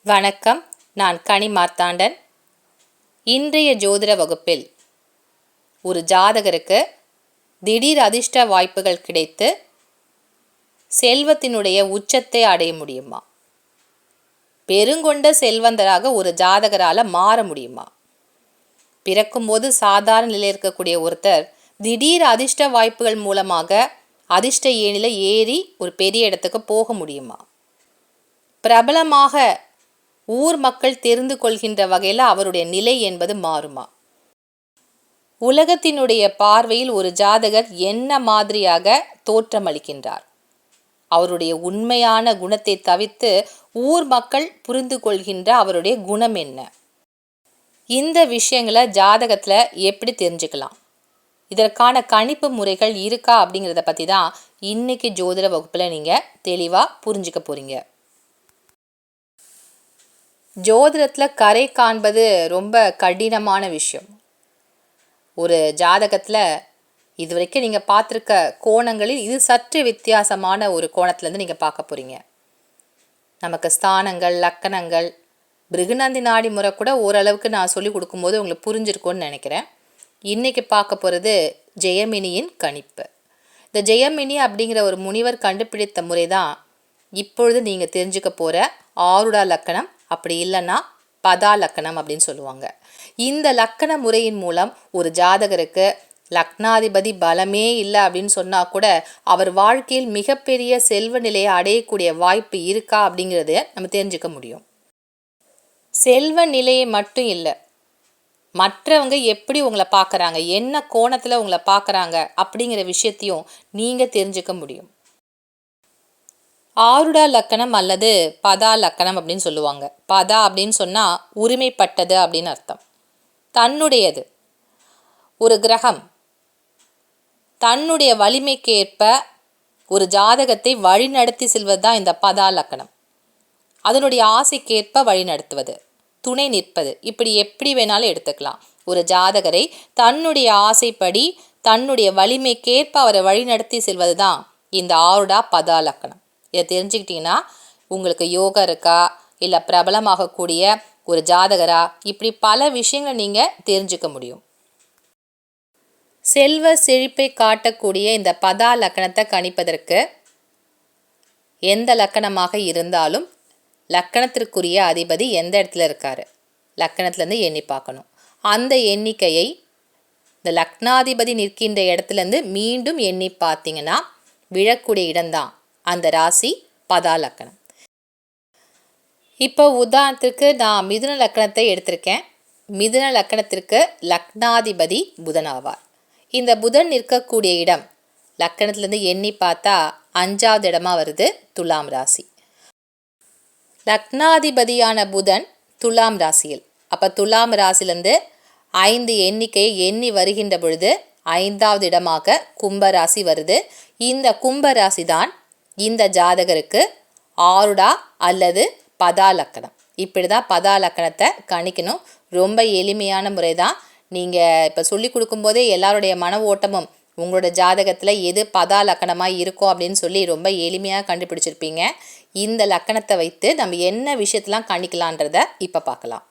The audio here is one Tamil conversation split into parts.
வணக்கம். நான் கனி மார்த்தாண்டன். இன்றைய ஜோதிட வகுப்பில் ஒரு ஜாதகருக்கு திடீர் அதிர்ஷ்ட வாய்ப்புகள் கிடைத்து செல்வத்தினுடைய உச்சத்தை அடைய முடியுமா? பெருங்கொண்ட செல்வந்தராக ஒரு ஜாதகரால் மாற முடியுமா? பிறக்கும்போது சாதாரண நிலையில் இருக்கக்கூடிய ஒருத்தர் திடீர் அதிர்ஷ்ட வாய்ப்புகள் மூலமாக அதிர்ஷ்ட ஏணியில் ஏறி ஒரு பெரிய இடத்துக்கு போக முடியுமா? பிரபலமாக ஊர் மக்கள் தெரிந்து கொள்கின்ற வகையில் அவருடைய நிலை என்பது மாறுமா? உலகத்தினுடைய பார்வையில் ஒரு ஜாதகர் என்ன மாதிரியாக தோற்றமளிக்கின்றார்? அவருடைய உண்மையான குணத்தை தவிர்த்து ஊர் மக்கள் புரிந்து கொள்கின்ற அவருடைய குணம் என்ன? இந்த விஷயங்களை ஜாதகத்தில் எப்படி தெரிஞ்சுக்கலாம்? இதற்கான கணிப்பு முறைகள் இருக்கா அப்படிங்கிறத பற்றி தான் இன்னைக்கு ஜோதிட வகுப்பில் நீங்கள் தெளிவாக புரிஞ்சுக்க போகிறீங்க. ஜோதிடத்தில் கரை காண்பது ரொம்ப கடினமான விஷயம். ஒரு ஜாதகத்தில் இதுவரைக்கும் நீங்கள் பார்த்துருக்க கோணங்களில் இது சற்று வித்தியாசமான ஒரு கோணத்துலேருந்து நீங்கள் பார்க்க போகிறீங்க. நமக்கு ஸ்தானங்கள், லக்கணங்கள், பிருகுநந்தி நாடி முறை கூட ஓரளவுக்கு நான் சொல்லி கொடுக்கும்போது உங்களுக்கு புரிஞ்சிருக்கும்னு நினைக்கிறேன். இன்றைக்கி பார்க்க போகிறது ஜெயமினியின் கணிப்பு. இந்த ஜெயமினி அப்படிங்கிற ஒரு முனிவர் கண்டுபிடித்த முறை தான் இப்பொழுது நீங்கள் தெரிஞ்சுக்க போகிற ஆருடா லக்கணம், அப்படி இல்லைன்னா பதா லக்கணம் அப்படின்னு சொல்லுவாங்க. இந்த லக்கண முறையின் மூலம் ஒரு ஜாதகருக்கு லக்னாதிபதி பலமே இல்லை அப்படின்னு சொன்னால் கூட அவர் வாழ்க்கையில் மிகப்பெரிய செல்வ நிலையை அடையக்கூடிய வாய்ப்பு இருக்கா அப்படிங்கிறத நம்ம தெரிஞ்சுக்க முடியும். செல்வ நிலையை மட்டும் இல்லை, மற்றவங்க எப்படி உங்களை பார்க்குறாங்க, என்ன கோணத்தில் உங்களை பார்க்குறாங்க அப்படிங்கிற விஷயத்தையும் நீங்கள் தெரிஞ்சுக்க முடியும். ஆருடா லக்கணம் அல்லது பதா லக்கணம் அப்படின்னு சொல்லுவாங்க. பதா அப்படின்னு சொன்னால் உரிமைப்பட்டது அப்படின்னு அர்த்தம். தன்னுடையது. ஒரு கிரகம் தன்னுடைய வலிமைக்கு ஏற்ப ஒரு ஜாதகத்தை வழிநடத்தி செல்வது தான் இந்த பதா லக்கணம். அதனுடைய ஆசைக்கேற்ப வழிநடத்துவது, துணை நிற்பது, இப்படி எப்படி வேணாலும் எடுத்துக்கலாம். ஒரு ஜாதகரை தன்னுடைய ஆசைப்படி தன்னுடைய வலிமைக்கேற்ப அவரை வழிநடத்தி செல்வது தான் இந்த ஆருடா பதா லக்கணம். இதை தெரிஞ்சுக்கிட்டிங்கன்னா உங்களுக்கு யோகம் இருக்கா, இல்லை பிரபலமாகக்கூடிய ஒரு ஜாதகரா, இப்படி பல விஷயங்களை நீங்கள் தெரிஞ்சுக்க முடியும். செல்வ செழிப்பை காட்டக்கூடிய இந்த பதா லக்கணத்தை கணிப்பதற்கு எந்த லக்கணமாக இருந்தாலும் லக்கணத்திற்குரிய அதிபதி எந்த இடத்துல இருக்கார், லக்கணத்துலேருந்து எண்ணி பார்க்கணும். அந்த எண்ணிக்கையை இந்த லக்னாதிபதி நிற்கின்ற இடத்துலேருந்து மீண்டும் எண்ணி பார்த்தீங்கன்னா விழக்கூடிய இடம்தான் அந்த ராசி பதா லக்கணம். இப்போ உதாரணத்துக்கு நான் மிதுன லக்கணத்தை எடுத்திருக்கேன். மிதுன லக்கணத்திற்கு லக்னாதிபதி புதன் ஆவார். இந்த புதன் நிற்கக்கூடிய இடம் லக்கணத்துலேருந்து எண்ணி பார்த்தா 5வது இடமா வருது துலாம் ராசி. லக்னாதிபதியான புதன் துலாம் ராசியில். அப்போ துலாம் ராசிலேருந்து 5 எண்ணிக்கையை எண்ணி வருகின்ற பொழுது 5வது இடமாக கும்பராசி வருது. இந்த கும்பராசி தான் இந்த ஜாதகருக்கு ஆருடா அல்லது பதா லக்கணம். இப்படி தான் பதா லக்கணத்தை கணிக்கணும். ரொம்ப எளிமையான முறை தான். நீங்கள் இப்போ சொல்லி கொடுக்கும்போதே எல்லாருடைய மன ஓட்டமும் உங்களோட ஜாதகத்தில் எது பதா லக்கணமாக இருக்கும் அப்படின்னு சொல்லி ரொம்ப எளிமையாக கண்டுபிடிச்சிருப்பீங்க. இந்த லக்கணத்தை வைத்து நம்ம என்ன விஷயத்தெலாம் கணிக்கலான்றத இப்போ பார்க்கலாம்.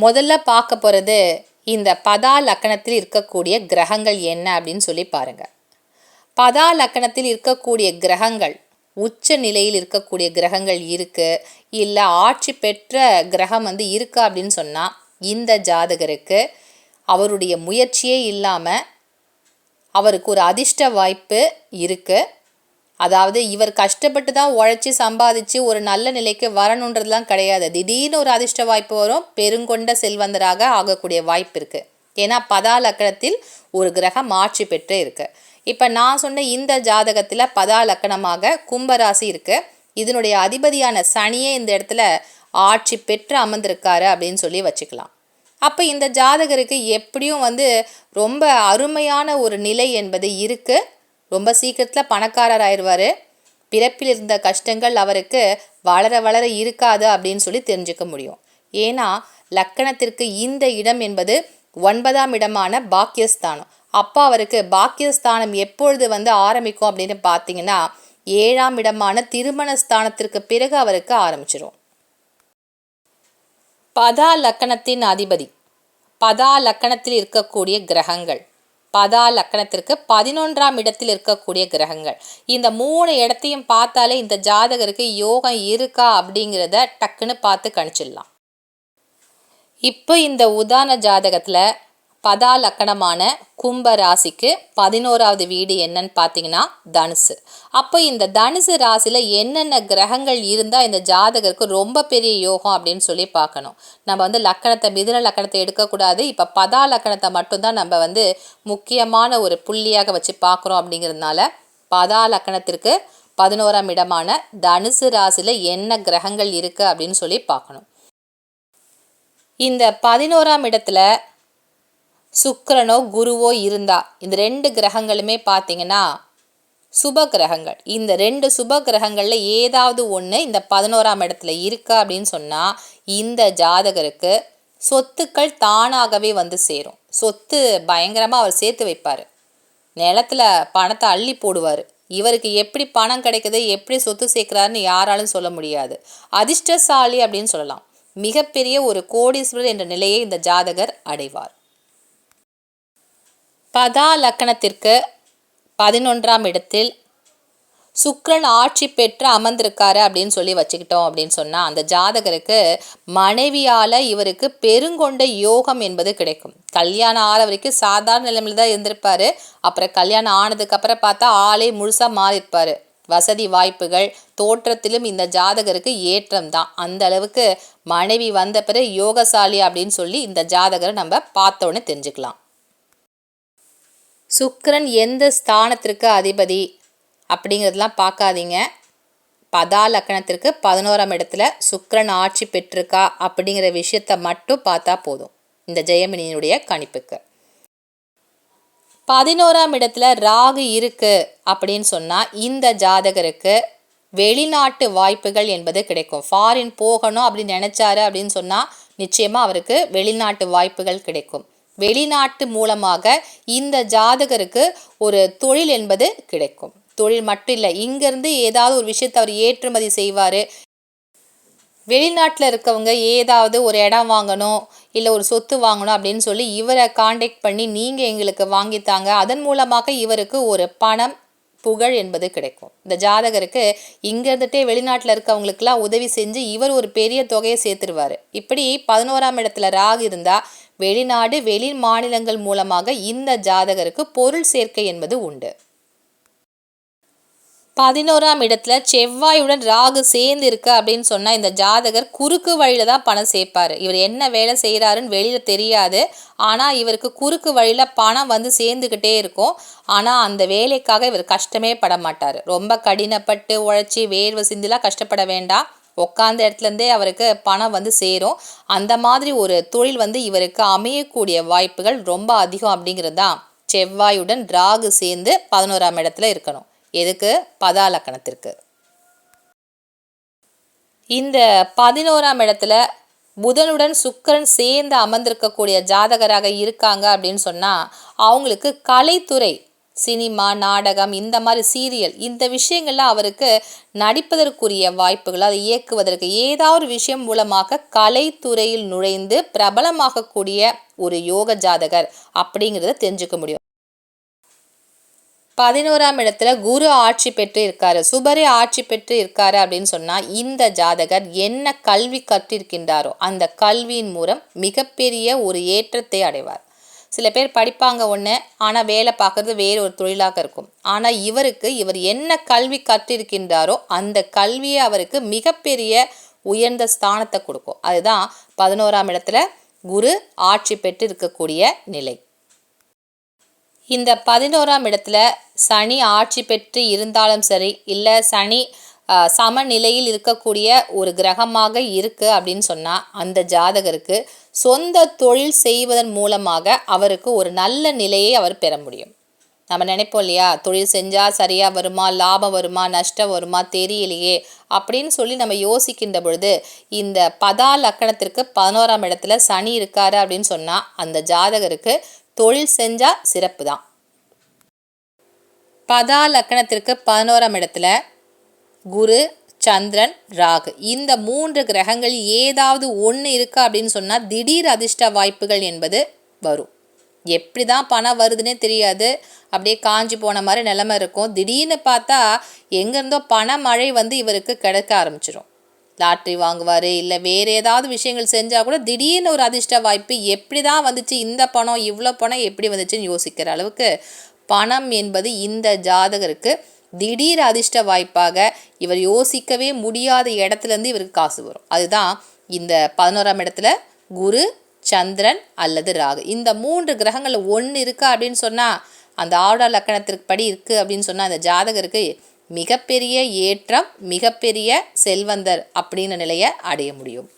முதல்ல பார்க்க போகிறது இந்த பதா லக்கணத்தில் இருக்கக்கூடிய கிரகங்கள் என்ன அப்படின்னு சொல்லி பாருங்கள். பதா லக்கணத்தில் இருக்கக்கூடிய கிரகங்கள் உச்ச நிலையில் இருக்கக்கூடிய கிரகங்கள் இருக்குது, இல்லை ஆட்சி பெற்ற கிரகம் இருக்கா அப்படின்னு சொன்னால் இந்த ஜாதகருக்கு அவருடைய முயற்சியே இல்லாமல் அவருக்கு ஒரு அதிர்ஷ்ட வாய்ப்பு இருக்குது. அதாவது இவர் கஷ்டப்பட்டு தான் உழைச்சி சம்பாதிச்சு ஒரு நல்ல நிலைக்கு வரணுன்றதுலாம் கிடையாது. திடீர்னு ஒரு அதிர்ஷ்ட வாய்ப்பு வரும், பெருங்கொண்ட செல்வந்தராக ஆகக்கூடிய வாய்ப்பு இருக்குது. ஏன்னா பதா லக்கணத்தில் ஒரு கிரகம் ஆட்சி பெற்று இருக்குது. இப்போ நான் சொன்ன இந்த ஜாதகத்தில் பதா லக்கணமாக கும்பராசி இருக்குது. இதனுடைய அதிபதியான சனியே இந்த இடத்துல ஆட்சி பெற்று அமர்ந்திருக்காரு அப்படின்னு சொல்லி வச்சுக்கலாம். அப்போ இந்த ஜாதகருக்கு எப்படியும் ரொம்ப அருமையான ஒரு நிலை என்பது இருக்குது. ரொம்ப சீக்கிரத்தில் பணக்காரர் ஆயிடுவார். பிறப்பில் இருந்த கஷ்டங்கள் அவருக்கு வளர வளர இருக்காது அப்படின்னு சொல்லி தெரிஞ்சுக்க முடியும். ஏன்னா லக்கணத்திற்கு இந்த இடம் என்பது 9ஆம் இடமான பாக்கியஸ்தானம். அப்போ அவருக்கு பாக்கியஸ்தானம் எப்பொழுது ஆரம்பிக்கும் அப்படின்னு பார்த்தீங்கன்னா 7ஆம் இடமான திருமண ஸ்தானத்திற்கு பிறகு அவருக்கு ஆரம்பிச்சிடும். பதா லக்கணத்தின் அதிபதி, பதா லக்கணத்தில் இருக்கக்கூடிய கிரகங்கள், பதா லக்கணத்திற்கு 11ஆம் இடத்தில் இருக்கக்கூடிய கிரகங்கள், இந்த 3 இடத்தையும் பார்த்தாலே இந்த ஜாதகருக்கு யோகம் இருக்கா அப்படிங்கிறத டக்குன்னு பார்த்து கணிச்சிடலாம். இப்போ இந்த உதாரண ஜாதகத்தில் பதா லக்கணமான கும்ப ராசிக்கு 11ஆவது வீடு என்னன்னு பார்த்தீங்கன்னா தனுசு. அப்போ இந்த தனுசு ராசியில் என்னென்ன கிரகங்கள் இருந்தால் இந்த ஜாதகருக்கு ரொம்ப பெரிய யோகம் அப்படின்னு சொல்லி பார்க்கணும். நம்ம லக்கணத்தை மிதுன லக்கணத்தை எடுக்கக்கூடாது. இப்போ பதா லக்கணத்தை மட்டும்தான் நம்ம முக்கியமான ஒரு புள்ளியாக வச்சு பார்க்குறோம். அப்படிங்கிறதுனால பதா லக்கணத்திற்கு 11ஆம் இடமான தனுசு ராசியில் என்ன கிரகங்கள் இருக்குது அப்படின்னு சொல்லி பார்க்கணும். இந்த 11ஆம் இடத்துல சுக்கிரனோ குருவோ இருந்தா, இந்த 2 கிரகங்களுமே பார்த்தீங்கன்னா சுப கிரகங்கள். இந்த 2 சுப கிரகங்களில் ஏதாவது ஒன்று இந்த 11ஆம் இடத்துல இருக்கா அப்படின்னு சொன்னால் இந்த ஜாதகருக்கு சொத்துக்கள் தானாகவே வந்து சேரும். சொத்து பயங்கரமாக அவர் சேர்த்து வைப்பார். நிலத்தில் பணத்தை அள்ளி போடுவார். இவருக்கு எப்படி பணம் கிடைக்குது, எப்படி சொத்து சேர்க்குறாருன்னு யாராலும் சொல்ல முடியாது. அதிர்ஷ்டசாலி அப்படின்னு சொல்லலாம். மிகப்பெரிய ஒரு கோடீஸ்வரர் என்ற நிலையை இந்த ஜாதகர் அடைவார். பதா லக்கணத்திற்கு 11ஆம் இடத்தில் சுக்கிரன் ஆட்சி பெற்று அமர்ந்திருக்காரு அப்படின்னு சொல்லி வச்சுக்கிட்டோம் அப்படின்னு சொன்னால் அந்த ஜாதகருக்கு மனைவியால் இவருக்கு பெருங்கொண்ட யோகம் என்பது கிடைக்கும். கல்யாணம் ஆற வரைக்கும் சாதாரண நிலைமையில் தான் இருந்திருப்பார். அப்புறம் கல்யாணம் ஆனதுக்கப்புறம் பார்த்தா ஆளே முழுசாக மாறியிருப்பார். வசதி வாய்ப்புகள் தோற்றத்திலும் இந்த ஜாதகருக்கு ஏற்றம் தான். அந்த அளவுக்கு மனைவி வந்த பிறகு யோகசாலி அப்படின்னு சொல்லி இந்த ஜாதகரை நம்ம பார்த்தோன்னு தெரிஞ்சுக்கலாம். சுக்கிரன் எந்த ஸ்தானத்திற்கு அதிபதி அப்படிங்கிறதுலாம் பார்க்காதீங்க. பதா லக்கணத்திற்கு 11ஆம் இடத்துல சுக்கிரன் ஆட்சி பெற்றிருக்கா அப்படிங்கிற விஷயத்தை மட்டும் பார்த்தா போதும் இந்த ஜெயமினியினுடைய கணிப்புக்கு. 11ஆம் இடத்துல ராகு இருக்கு அப்படின்னு சொன்னால் இந்த ஜாதகருக்கு வெளிநாட்டு வாய்ப்புகள் என்பது கிடைக்கும். ஃபாரின் போகணும் அப்படின்னு நினச்சாரு அப்படின்னு சொன்னால் நிச்சயமாக அவருக்கு வெளிநாட்டு வாய்ப்புகள் கிடைக்கும். வெளிநாட்டு மூலமாக இந்த ஜாதகருக்கு ஒரு தொழில் என்பது கிடைக்கும். தொழில் மட்டும் இல்லை, இங்கேருந்து ஏதாவது ஒரு விஷயத்தை அவர் ஏற்றுமதி செய்வார். வெளிநாட்டில் இருக்கவங்க ஏதாவது ஒரு இடம் வாங்கணும் இல்லை ஒரு சொத்து வாங்கணும் அப்படின்னு சொல்லி இவரை காண்டாக்ட் பண்ணி நீங்கள் எங்களுக்கு வாங்கித்தாங்க, அதன் மூலமாக இவருக்கு ஒரு பணம் புகழ் என்பது கிடைக்கும். இந்த ஜாதகருக்கு இங்கேருந்துட்டே வெளிநாட்டில் இருக்கவங்களுக்கெல்லாம் உதவி செஞ்சு இவர் ஒரு பெரிய தொகையை சேர்த்துருவார். இப்படி 11ஆம் இடத்துல ராகு இருந்தால் வெளிநாடு வெளி மாநிலங்கள் மூலமாக இந்த ஜாதகருக்கு பொருள் சேர்க்கை என்பது உண்டு. 11ஆம் இடத்துல செவ்வாயுடன் ராகு சேர்ந்து இருக்கு அப்படின்னு சொன்னால் இந்த ஜாதகர் குறுக்கு வழியில் தான் பணம் சேர்ப்பார். இவர் என்ன வேலை செய்கிறாருன்னு வெளியில் தெரியாது. ஆனால் இவருக்கு குறுக்கு வழியில் பணம் வந்து சேர்ந்துக்கிட்டே இருக்கும். ஆனால் அந்த வேலைக்காக இவர் கஷ்டமே பட மாட்டார். ரொம்ப கடினப்பட்டு உழைச்சி வேர்வை சிந்திலாம் கஷ்டப்பட வேண்டாம். உட்காந்த இடத்துலேருந்தே அவருக்கு பணம் வந்து சேரும். அந்த மாதிரி ஒரு தொழில் இவருக்கு அமையக்கூடிய வாய்ப்புகள் ரொம்ப அதிகம். அப்படிங்கிறது தான் செவ்வாயுடன் ராகு சேர்ந்து 11ஆம் இடத்துல இருக்கணும். எதுக்கு? பதா லக்கணத்திற்கு. இந்த 11ஆம் இடத்துல புதனுடன் சுக்கிரன் சேர்ந்து அமர்ந்திருக்கக்கூடிய ஜாதகராக இருக்காங்க அப்படின்னு சொன்னால் அவங்களுக்கு கலைத்துறை, சினிமா, நாடகம், இந்த மாதிரி சீரியல், இந்த விஷயங்கள்லாம் அவருக்கு நடிப்பதற்குரிய வாய்ப்புகள், அதை இயக்குவதற்கு ஏதாவது ஒரு விஷயம் மூலமாக கலைத்துறையில் நுழைந்து பிரபலமாகக்கூடிய ஒரு யோக ஜாதகர் அப்படிங்கிறத தெரிஞ்சுக்க முடியும். 11ஆம் இடத்துல குரு ஆட்சி பெற்று இருக்காரு, சுபரே ஆட்சி பெற்று இருக்காரு அப்படின்னு சொன்னால் இந்த ஜாதகர் என்ன கல்வி கற்றிருக்கின்றாரோ அந்த கல்வியின் மூலம் மிகப்பெரிய ஒரு ஏற்றத்தை அடைவார். சில பேர் படிப்பாங்க ஒன்று, ஆனால் வேலை பார்க்குறது வேறு ஒரு தொழிலாக இருக்கும். ஆனால் இவர் என்ன கல்வி கற்றிருக்கின்றாரோ அந்த கல்வியை அவருக்கு மிகப்பெரிய உயர்ந்த ஸ்தானத்தை கொடுக்கும். அதுதான் 11ஆம் இடத்துல குரு ஆட்சி பெற்று இருக்கக்கூடிய நிலை. இந்த 11ஆம் இடத்துல சனி ஆட்சி பெற்று இருந்தாலும் சரி, இல்லை சனி சமநிலையில் இருக்கக்கூடிய ஒரு கிரகமாக இருக்குது அப்படின்னு சொன்னால் அந்த ஜாதகருக்கு சொந்த தொழில் செய்வதன் மூலமாக அவருக்கு ஒரு நல்ல நிலையை அவர் பெற முடியும். நம்ம நினைப்போம் இல்லையா, தொழில் செஞ்சால் சரியாக வருமா, லாபம் வருமா, நஷ்டம் வருமா தெரியலையே அப்படின்னு சொல்லி நம்ம யோசிக்கின்ற பொழுது இந்த பதா லக்கணத்திற்கு 11ஆம் இடத்துல சனி இருக்காரு அப்படின்னு சொன்னால் அந்த ஜாதகருக்கு தொழில் செஞ்சால் சிறப்பு தான். பதா லக்கணத்திற்கு 11ஆம் இடத்துல குரு, சந்திரன், ராகு, இந்த 3 கிரகங்கள் ஏதாவது ஒன்று இருக்கா அப்படின்னு சொன்னால் திடீர் அதிர்ஷ்ட வாய்ப்புகள் என்பது வரும். எப்படி தான் பணம் வருதுன்னே தெரியாது, அப்படியே காஞ்சி போன மாதிரி நிலைமை இருக்கும். திடீர்னு பார்த்தா எங்கேருந்தோ பண மழை வந்து இவருக்கு கிடைக்க ஆரம்பிச்சிடும். லாட்ரி வாங்குவார், இல்லை வேறு ஏதாவது விஷயங்கள் செஞ்சால் கூட திடீர்னு ஒரு அதிர்ஷ்ட வாய்ப்பு. எப்படி தான் வந்துச்சு இந்த பணம், இவ்வளோ பணம் எப்படி வந்துச்சுன்னு யோசிக்கிற அளவுக்கு பணம் என்பது இந்த ஜாதகருக்கு திடீர் அதிர்ஷ்ட வாய்ப்பாக, இவர் யோசிக்கவே முடியாத இடத்துலேருந்து இவருக்கு காசு வரும். அதுதான் இந்த 11ஆம் இடத்துல குரு, சந்திரன் அல்லது ராகு, இந்த 3 கிரகங்கள் ஒன்று இருக்கா அப்படின்னு சொன்னால், அந்த ஆருடா லக்கணத்திற்கு படி இருக்குது அப்படின்னு சொன்னால் அந்த ஜாதகருக்கு மிகப்பெரிய ஏற்றம், மிகப்பெரிய செல்வந்தர் அப்படின்னு நிலையை அடைய முடியும்.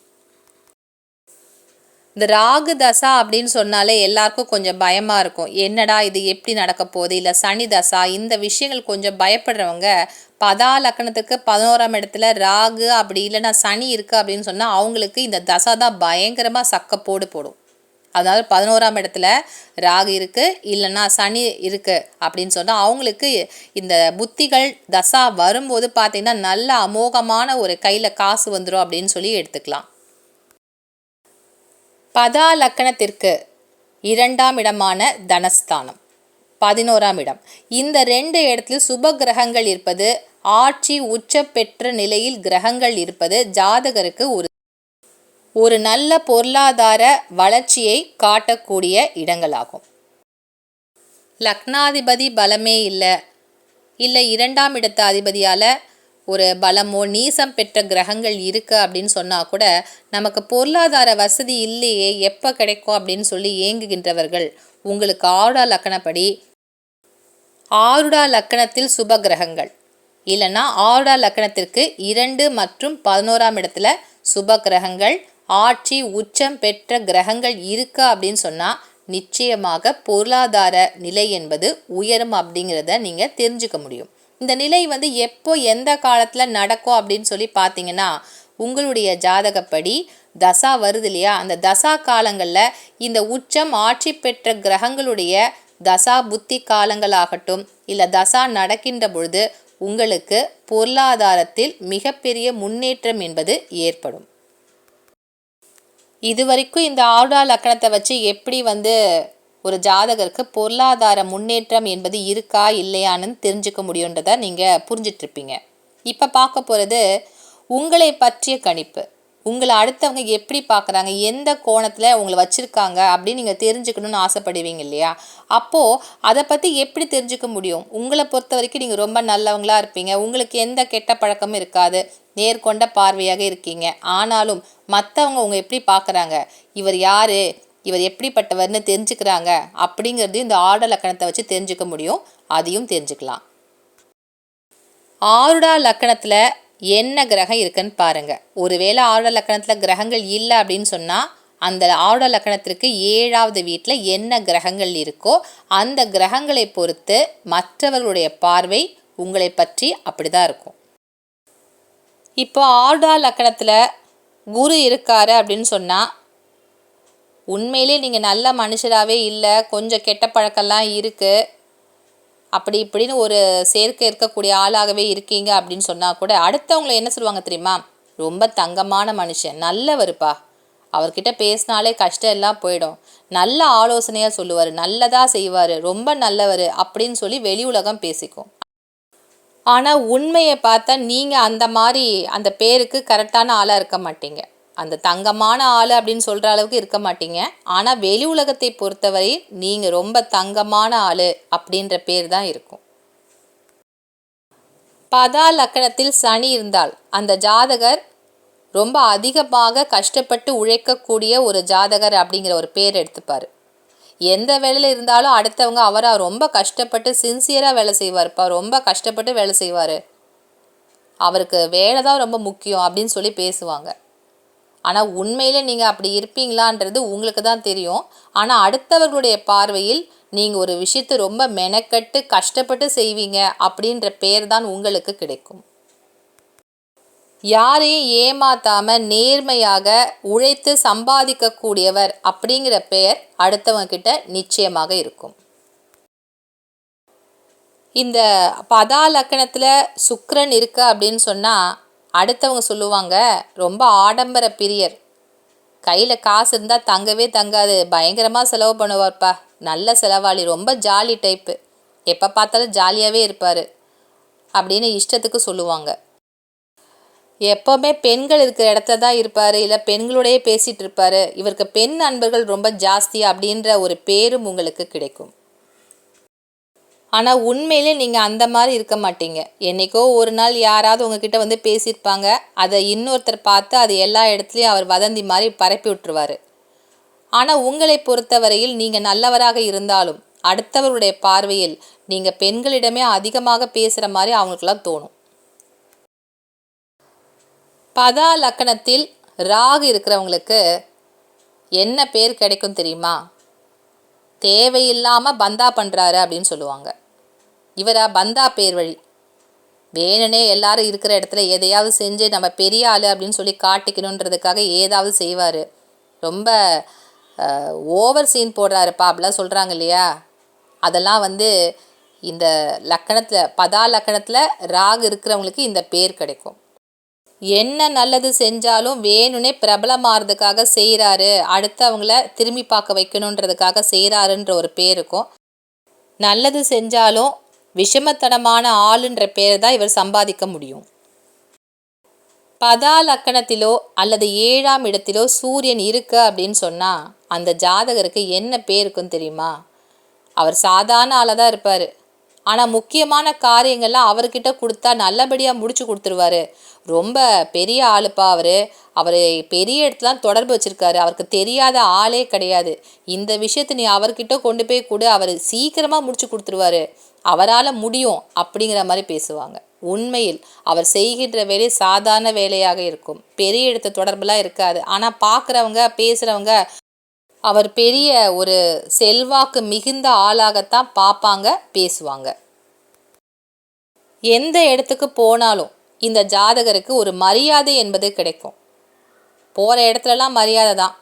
இந்த ராகு தசா அப்படின்னு சொன்னாலே எல்லாருக்கும் கொஞ்சம் பயமாக இருக்கும். என்னடா இது எப்படி நடக்க போகுது, இல்லை சனி தசா, இந்த விஷயங்கள் கொஞ்சம் பயப்படுறவங்க லக்கணத்துக்கு 11ஆம் இடத்துல ராகு அப்படி இல்லைன்னா சனி இருக்குது அப்படின்னு சொன்னால் அவங்களுக்கு இந்த தசா தான் பயங்கரமாக சக்கப்போடு போடும். அதாவது 11ஆம் இடத்துல ராகு இருக்குது இல்லைன்னா சனி இருக்குது அப்படின்னு சொன்னால் அவங்களுக்கு இந்த புத்திகள் தசா வரும்போது பார்த்திங்கன்னா நல்ல அமோகமான ஒரு கையில் காசு வந்துடும் அப்படின்னு சொல்லி எடுத்துக்கலாம். லக்கணத்திற்கு 2ஆம் இடமான தனஸ்தானம், 11ஆம் இடம், இந்த 2 இடத்துல சுப கிரகங்கள் இருப்பது, ஆட்சி உச்ச பெற்ற நிலையில் கிரகங்கள் இருப்பது ஜாதகருக்கு ஒரு நல்ல பொருளாதார வளர்ச்சியை காட்டக்கூடிய இடங்களாகும். லக்னாதிபதி பலமே இல்லை 2ஆம் இடத்து அதிபதியால் ஒரு பலமோ நீசம் பெற்ற கிரகங்கள் இருக்குது அப்படின்னு சொன்னால் கூட நமக்கு பொருளாதார வசதி இல்லையே, எப்போ கிடைக்கும் அப்படின்னு சொல்லி ஏங்குகின்றவர்கள் உங்களுக்கு ஆருடா லக்கணப்படி ஆருடா லக்கணத்தில் சுப கிரகங்கள் இல்லைன்னா ஆருடா லக்கணத்திற்கு 2 மற்றும் 11ஆம் இடத்துல சுப கிரகங்கள், ஆட்சி உச்சம் பெற்ற கிரகங்கள் இருக்கா அப்படின்னு சொன்னால் நிச்சயமாக பொருளாதார நிலை என்பது உயரும் அப்படிங்கிறத நீங்கள் தெரிஞ்சுக்க முடியும். இந்த நிலை வந்து எப்போ எந்த காலத்தில் நடக்கும் அப்படின்னு சொல்லி பார்த்தீங்கன்னா, உங்களுடைய ஜாதகப்படி தசா வருது இல்லையா, அந்த தசா காலங்களில் இந்த உச்சம் ஆட்சி பெற்ற கிரகங்களுடைய தசா புத்தி காலங்களாகட்டும், இல்லை தசா நடக்கின்ற பொழுது உங்களுக்கு பொருளாதாரத்தில் மிகப்பெரிய முன்னேற்றம் என்பது ஏற்படும். இதுவரைக்கும் இந்த ஆருடா லக்கணத்தை வச்சு எப்படி வந்து ஒரு ஜாதகருக்கு பொருளாதார முன்னேற்றம் என்பது இருக்கா இல்லையான்னு தெரிஞ்சுக்க முடியுன்றதை நீங்கள் புரிஞ்சிட்ருப்பீங்க. இப்போ பார்க்க போகிறது உங்களை பற்றிய கணிப்பு. உங்களை அடுத்தவங்க எப்படி பார்க்குறாங்க, எந்த கோணத்தில் உங்களை வச்சுருக்காங்க அப்படின்னு நீங்கள் தெரிஞ்சுக்கணுன்னு ஆசைப்படுவீங்க இல்லையா. அப்போது அதை பற்றி எப்படி தெரிஞ்சுக்க முடியும்? உங்களை பொறுத்த வரைக்கும் நீங்கள் ரொம்ப நல்லவங்களாக இருப்பீங்க, உங்களுக்கு எந்த கெட்ட பழக்கமும் இருக்காது, நேர்கொண்ட பார்வையாக இருக்கீங்க. ஆனாலும் மற்றவங்க உங்களை எப்படி பார்க்குறாங்க, இவர் யார், இவர் எப்படிப்பட்டவர்னு தெரிஞ்சுக்கிறாங்க அப்படிங்கிறதையும் இந்த ஆருடா லக்கணத்தை வச்சு தெரிஞ்சுக்க முடியும். அதையும் தெரிஞ்சுக்கலாம். ஆருடா லக்கணத்தில் என்ன கிரகம் இருக்குன்னு பாருங்கள். ஒருவேளை ஆருடா லக்கணத்தில் கிரகங்கள் இல்லை அப்படின்னு சொன்னால் அந்த ஆருடா லக்கணத்திற்கு 7ஆவது வீட்டில் என்ன கிரகங்கள் இருக்கோ அந்த கிரகங்களை பொறுத்து மற்றவர்களுடைய பார்வை உங்களை பற்றி அப்படி தான் இருக்கும். இப்போ ஆருடா லக்கணத்தில் குரு இருக்காரு அப்படின்னு சொன்னால் உண்மையிலே நீங்கள் நல்ல மனுஷராகவே இல்லை, கொஞ்சம் கெட்ட பழக்கம்லாம் இருக்குது, அப்படி இப்படின்னு ஒரு சேர்க்கை இருக்கக்கூடிய ஆளாகவே இருக்கீங்க அப்படின்னு சொன்னால் கூட அடுத்தவங்களை என்ன சொல்லுவாங்க தெரியுமா, ரொம்ப தங்கமான மனுஷன், நல்லவருப்பா, அவர்கிட்ட பேசினாலே கஷ்டம் எல்லாம் போயிடும், நல்ல ஆலோசனையாக சொல்லுவார், நல்லதாக செய்வார், ரொம்ப நல்லவர் அப்படின்னு சொல்லி வெளி உலகம் பேசிக்கும். ஆனால் உண்மையை பார்த்தா நீங்கள் அந்த மாதிரி அந்த பேருக்கு கரெக்டான ஆளாக இருக்க மாட்டீங்க, அந்த தங்கமான ஆள் அப்படின்னு சொல்கிற அளவுக்கு இருக்க மாட்டீங்க. ஆனால் வெளி உலகத்தை பொறுத்தவரை நீங்கள் ரொம்ப தங்கமான ஆள் அப்படின்ற பேர் தான் இருக்கும். லக்கணத்தில் சனி இருந்தால் அந்த ஜாதகர் ரொம்ப அதிகமாக கஷ்டப்பட்டு உழைக்கக்கூடிய ஒரு ஜாதகர் அப்படிங்கிற ஒரு பேர் எடுத்துப்பார். எந்த வேலையில் இருந்தாலும் அடுத்தவங்க அவராக ரொம்ப கஷ்டப்பட்டு சின்சியராக வேலை செய்வார்ப்பா, ரொம்ப கஷ்டப்பட்டு வேலை செய்வார், அவருக்கு வேலை தான் ரொம்ப முக்கியம் அப்படின்னு சொல்லி பேசுவாங்க. ஆனால் உண்மையிலே நீங்கள் அப்படி இருப்பீங்களான்றது உங்களுக்கு தான் தெரியும். ஆனால் அடுத்தவர்களுடைய பார்வையில் நீங்கள் ஒரு விஷயத்தை ரொம்ப மெனக்கட்டு கஷ்டப்பட்டு செய்வீங்க அப்படின்ற பேர் தான் உங்களுக்கு கிடைக்கும். யாரையும் ஏமாத்தாமல் நேர்மையாக உழைத்து சம்பாதிக்கக்கூடியவர் அப்படிங்கிற பெயர் அடுத்தவங்க கிட்ட நிச்சயமாக இருக்கும். இந்த லக்கணத்தில் சுக்கிரன் இருக்கு அப்படின்னு சொன்னால் அடுத்தவங்க சொல்லுவாங்க, ரொம்ப ஆடம்பர பிரியர், கையில் காசு இருந்தால் தங்கவே தங்காது, பயங்கரமாக செலவு பண்ணுவார்ப்பா, நல்ல செலவாளி, ரொம்ப ஜாலி டைப்பு, எப்போ பார்த்தாலும் ஜாலியாகவே இருப்பார் அப்படின்னு இஷ்டத்துக்கு சொல்லுவாங்க. எப்போவுமே பெண்கள் இருக்கிற இடத்துல தான் இருப்பார், இல்லை பெண்களோடையே பேசிகிட்டு இருப்பார், இவருக்கு பெண் நண்பர்கள் ரொம்ப ஜாஸ்தி அப்படின்ற ஒரு பேரும் உங்களுக்கு கிடைக்கும். ஆனால் உண்மையிலே நீங்கள் அந்த மாதிரி இருக்க மாட்டீங்க. என்றைக்கோ ஒரு நாள் யாராவது உங்ககிட்ட வந்து பேசியிருப்பாங்க, அதை இன்னொருத்தர் பார்த்து அது எல்லா இடத்துலையும் அவர் வதந்தி மாதிரி பரப்பி விட்டுருவார். ஆனால் உங்களை பொறுத்தவரையில் நீங்கள் நல்லவராக இருந்தாலும் அடுத்தவருடைய பார்வையில் நீங்கள் பெண்களிடமே அதிகமாக பேசுகிற மாதிரி அவங்களுக்கெல்லாம் தோணும். பதா லக்கணத்தில் ராகு இருக்கிறவங்களுக்கு என்ன பேர் கிடைக்கும் தெரியுமா? தேவையில்லாமல் பந்தா பண்ணுறாரு அப்படின்னு சொல்லுவாங்க. இவரா பந்தா பேர் வழி, வேணுனே எல்லாரும் இருக்கிற இடத்துல எதையாவது செஞ்சு நம்ம பெரிய ஆள் அப்படின்னு சொல்லி காட்டிக்கணுன்றதுக்காக ஏதாவது செய்வார். ரொம்ப ஓவர் சீன் போடுறாருப்பா அப்படிலாம் சொல்கிறாங்க இல்லையா, அதெல்லாம் வந்து இந்த லக்கணத்தில் பதா லக்கணத்தில் ராகு இருக்கிறவங்களுக்கு இந்த பேர் கிடைக்கும். என்ன நல்லது செஞ்சாலும் வேணுனே பிரபலமாகிறதுக்காக செய்கிறாரு, அடுத்தவங்கள திரும்பி பார்க்க வைக்கணுன்றதுக்காக செய்கிறாருன்ற ஒரு பேர் இருக்கும். நல்லது செஞ்சாலும் விஷமத்தனமான ஆளுன்ற பேர் தான் இவர் சம்பாதிக்க முடியும். பதா லக்கணத்திலோ அல்லது 7ஆம் இடத்திலோ சூரியன் இருக்கு அப்படின்னு சொன்னால் அந்த ஜாதகருக்கு என்ன பேர் இருக்குன்னு தெரியுமா? அவர் சாதாரண ஆளாக தான் இருப்பார், ஆனால் முக்கியமான காரியங்கள்லாம் அவர்கிட்ட கொடுத்தா நல்லபடியாக முடிச்சு கொடுத்துருவாரு. ரொம்ப பெரிய ஆளுப்பா அவர் பெரிய இடத்துலாம் தொடர்பு வச்சுருக்காரு, அவருக்கு தெரியாத ஆளே கிடையாது, இந்த விஷயத்தை நீ அவர்கிட்ட கொண்டு போய் கொடு, அவர் சீக்கிரமாக முடிச்சு கொடுத்துருவாரு, அவரால் முடியும் அப்படிங்கிற மாதிரி பேசுவாங்க. உண்மையில் அவர் செய்கின்ற வேலை சாதாரண வேலையாக இருக்கும், பெரிய இடத்து தொடர்புலாம் இருக்காது. ஆனால் பார்க்குறவங்க பேசுகிறவங்க அவர் பெரிய ஒரு செல்வாக்கு மிகுந்த ஆளாகத்தான் பார்ப்பாங்க, பேசுவாங்க. எந்த இடத்துக்கு போனாலும் இந்த ஜாதகருக்கு ஒரு மரியாதை என்பது கிடைக்கும். போகிற இடத்துலலாம் மரியாதை தான்,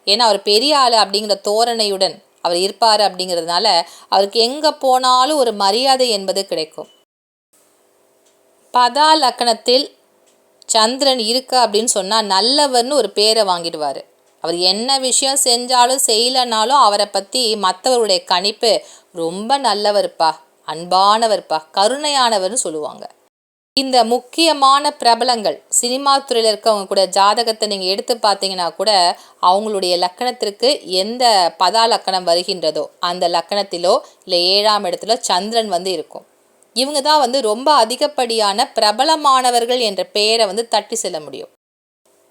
ஏன்னா அவர் பெரிய ஆள் அப்படிங்கிற தோரணையுடன் அவர் இருப்பார் அப்படிங்கிறதுனால அவருக்கு எங்கே போனாலும் ஒரு மரியாதை என்பது கிடைக்கும். பதா லக்கணத்தில் சந்திரன் இருக்கு அப்படின்னு சொன்னால் நல்லவர்னு ஒரு பேரை வாங்கிடுவார். அவர் என்ன விஷயம் செஞ்சாலும் செய்யலைனாலும் அவரை பற்றி மற்றவருடைய கணிப்பு ரொம்ப நல்லவர்ப்பா, அன்பானவர்ப்பா, கருணையானவர்னு சொல்லுவாங்க. இந்த முக்கியமான பிரபலங்கள் சினிமா துறையில் இருக்கவங்க கூட ஜாதகத்தை நீங்கள் எடுத்து பார்த்தீங்கன்னா கூட அவங்களுடைய லக்கணத்திற்கு எந்த பதா லக்கணம் வருகின்றதோ அந்த லக்கணத்திலோ இல்லை 7ஆம் இடத்துல சந்திரன் வந்து இருக்கும். இவங்க தான் வந்து ரொம்ப அதிகப்படியான பிரபலமானவர்கள் என்ற பெயரை வந்து தட்டி செல்ல முடியும்.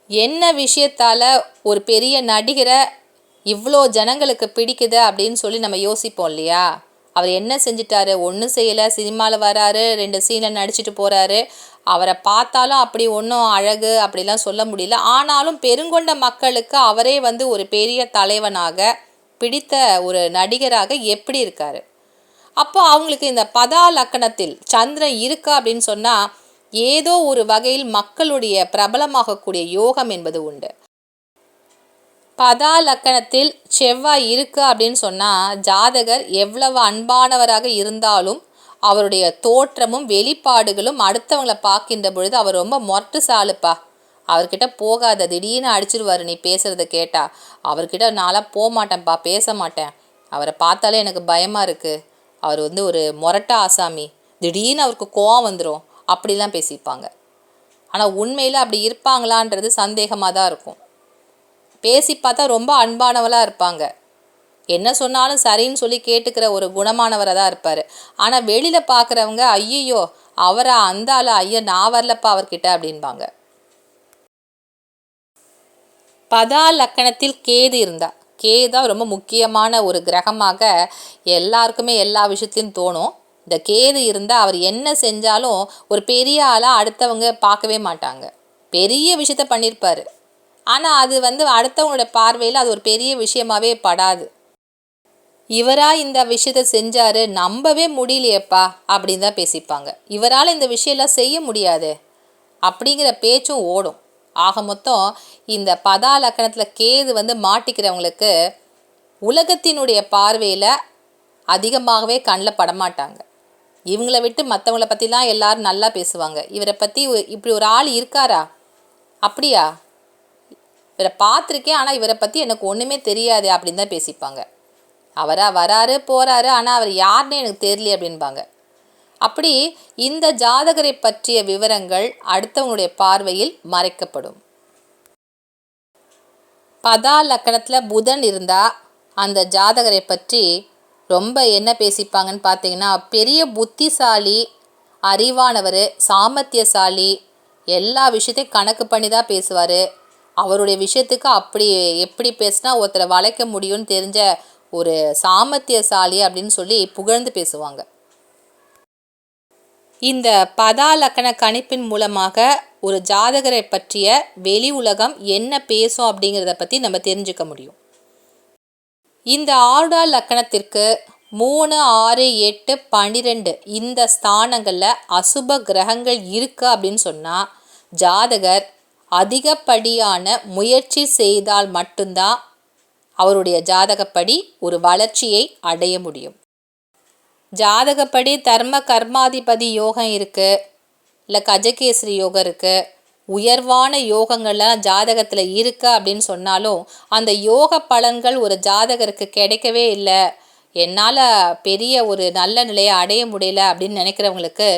என்ன விஷயத்தால் ஒரு பெரிய நடிகரை இவ்வளோ ஜனங்களுக்கு பிடிக்குது அப்படின்னு சொல்லி நம்ம யோசிப்போம் இல்லையா? அவர் என்ன செஞ்சிட்டாரு? ஒன்றும் செய்யலை, சினிமாவில் வராரு, 2 சீனில் நடிச்சிட்டு போகிறாரு, அவரை பார்த்தாலும் அப்படி ஒன்றும் அழகு அப்படிலாம் சொல்ல முடியல. ஆனாலும் பெருங்கொண்ட மக்களுக்கு அவரே வந்து ஒரு பெரிய தலைவனாக பிடித்த ஒரு நடிகராக எப்படி இருக்காரு? அப்போ அவங்களுக்கு இந்த பதா லக்கணத்தில் சந்திரன் இருக்கா அப்படின்னு சொன்னால் ஏதோ ஒரு வகையில் மக்களுடைய பிரபலமாகக்கூடிய யோகம் என்பது உண்டு. பதா லக்கணத்தில் செவ்வாய் இருக்கு அப்படின்னு சொன்னால் ஜாதகர் எவ்வளவு அன்பானவராக இருந்தாலும் அவருடைய தோற்றமும் வெளிப்பாடுகளும் அடுத்தவங்களை பார்க்கின்ற பொழுது அவர் ரொம்ப மொரட்டு சாலுப்பா, அவர்கிட்ட போகாத, திடீர்னு அடிச்சிருவார் நீ பேசுகிறத கேட்டால், அவர்கிட்ட நான்லாம் போக மாட்டேன்ப்பா, பேச மாட்டேன், அவரை பார்த்தாலே எனக்கு பயமாக இருக்குது, அவர் வந்து ஒரு மொரட்ட ஆசாமி, திடீர்னு அவருக்கு கோவம் வந்துடும் அப்படிலாம் பேசிப்பாங்க. ஆனால் உண்மையில் அப்படி இருப்பாங்களான்றது சந்தேகமாக தான் இருக்கும். பேசி பார்த்தா ரொம்ப அன்பானவளாக இருப்பாங்க, என்ன சொன்னாலும் சரின்னு சொல்லி கேட்டுக்கிற ஒரு குணமானவராக தான் இருப்பார். ஆனால் வெளியில் பார்க்குறவங்க ஐயோ அவரை அந்த ஆள், ஐயோ நான் வரலப்பா அவர்கிட்ட அப்படின்பாங்க. பதா லக்கணத்தில் கேது இருந்தால், கேது தான் ரொம்ப முக்கியமான ஒரு கிரகமாக எல்லாருக்குமே எல்லா விஷயத்துலையும் தோணும். இந்த கேது இருந்தால் அவர் என்ன செஞ்சாலும் ஒரு பெரிய ஆளாக அடுத்தவங்க பார்க்கவே மாட்டாங்க, பெரிய விஷயத்த பண்ணியிருப்பார், ஆனால் அது வந்து அடுத்தவங்களோட பார்வையில் அது ஒரு பெரிய விஷயமாகவே படாது. இவரா இந்த விஷயத்த செஞ்சாரு, நம்பவே முடியலையேப்பா அப்படின்னு தான் பேசிப்பாங்க. இவரால் இந்த விஷயம்லாம் செய்ய முடியாது அப்படிங்கிற பேச்சும் ஓடும். ஆக மொத்தம் இந்த பதா லக்கணத்தில் கேது வந்து மாட்டிக்கிறவங்களுக்கு உலகத்தினுடைய பார்வையில் அதிகமாகவே கண்ணில் படமாட்டாங்க. இவங்கள விட்டு மற்றவங்கள பற்றிலாம் எல்லாரும் நல்லா பேசுவாங்க. இவரை பற்றி இப்படி ஒரு ஆள் இருக்காரா, அப்படியா, இவரை பார்த்துருக்கேன் ஆனால் இவரை பற்றி எனக்கு ஒன்றுமே தெரியாது அப்படின்னு தான் பேசிப்பாங்க. அவரா வராரு போகிறாரு ஆனால் அவர் யாருன்னு எனக்கு தெரியல அப்படின்பாங்க. அப்படி இந்த ஜாதகரை பற்றிய விவரங்கள் அடுத்தவங்களுடைய பார்வையில் மறைக்கப்படும். பதா லக்கணத்தில் புதன் இருந்தால் அந்த ஜாதகரை பற்றி ரொம்ப என்ன பேசிப்பாங்கன்னு பார்த்தீங்கன்னா, பெரிய புத்திசாலி, அறிவானவர், சாமர்த்தியசாலி, எல்லா விஷயத்தையும் கணக்கு பண்ணி தான் பேசுவார். அவருடைய விஷயத்துக்கு அப்படி எப்படி பேசினா ஒருத்தரை வளைக்க முடியும்னு தெரிஞ்ச ஒரு சாமர்த்தியசாலி அப்படின்னு சொல்லி புகழ்ந்து பேசுவாங்க. இந்த பதா லக்கண கணிப்பின் மூலமாக ஒரு ஜாதகரை பற்றிய வெளி உலகம் என்ன பேசும் அப்படிங்கிறத பற்றி நம்ம தெரிஞ்சுக்க முடியும். இந்த ஆருடா லக்கணத்திற்கு 3, 6, 8, 12 இந்த ஸ்தானங்களில் அசுப கிரகங்கள் இருக்குது அப்படின்னு சொன்னால் ஜாதகர் அதிகப்படியான முயற்சி செய்தால் மட்டும்தான் அவருடைய ஜாதகப்படி ஒரு வளர்ச்சியை அடைய முடியும். ஜாதகப்படி தர்ம கர்மாதிபதி யோகம் இருக்குது, இல்லை கஜகேசரி யோகம் இருக்குது, உயர்வான யோகங்கள்லாம் ஜாதகத்தில் இருக்குது அப்படின்னு சொன்னாலும் அந்த யோக பலன்கள் ஒரு ஜாதகருக்கு கிடைக்கவே இல்லை, என்னால் பெரிய ஒரு நல்ல நிலையை அடைய முடியல அப்படின்னு நினைக்கிறவங்களுக்கு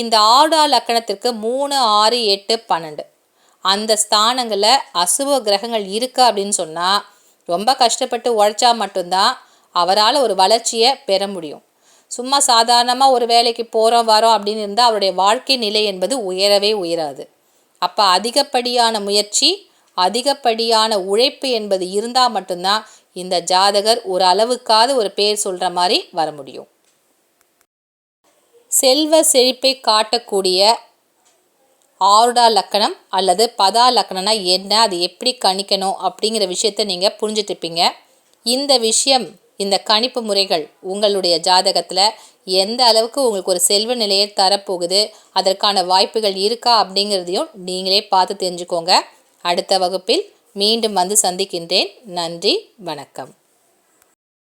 இந்த ஆருடா லக்கணத்திற்கு 3, 6, 8, 12 அந்த ஸ்தானங்களில் அசுப கிரகங்கள் இருக்குது அப்படின்னு சொன்னால் ரொம்ப கஷ்டப்பட்டு உழைச்சா மட்டும்தான் அவரால் ஒரு வளர்ச்சியை பெற முடியும். சும்மா சாதாரணமாக ஒரு வேலைக்கு போகிறோம் வரோம் அப்படின்னு இருந்தால் அவருடைய வாழ்க்கை நிலை என்பது உயரவே உயராது. அப்போ அதிகப்படியான முயற்சி, அதிகப்படியான உழைப்பு என்பது இருந்தால் மட்டும்தான் இந்த ஜாதகர் ஒரு அளவுக்காவது ஒரு பேர் சொல்கிற மாதிரி வர முடியும். செல்வ செழிப்பை காட்டக்கூடிய ஆருடா லக்கணம் அல்லது பதா லக்கணம்னா என்ன, அது எப்படி கணிக்கணும் அப்படிங்கிற விஷயத்தை நீங்கள் புரிஞ்சுட்டுப்பீங்க. இந்த விஷயம், இந்த கணிப்பு முறைகள் உங்களுடைய ஜாதகத்தில் எந்த அளவுக்கு உங்களுக்கு ஒரு செல்வ நிலையை தரப்போகுது, அதற்கான வாய்ப்புகள் இருக்கா அப்படிங்கிறதையும் நீங்களே பார்த்து தெரிஞ்சுக்கோங்க. அடுத்த வகுப்பில் மீண்டும் வந்து சந்திக்கின்றேன். நன்றி, வணக்கம்.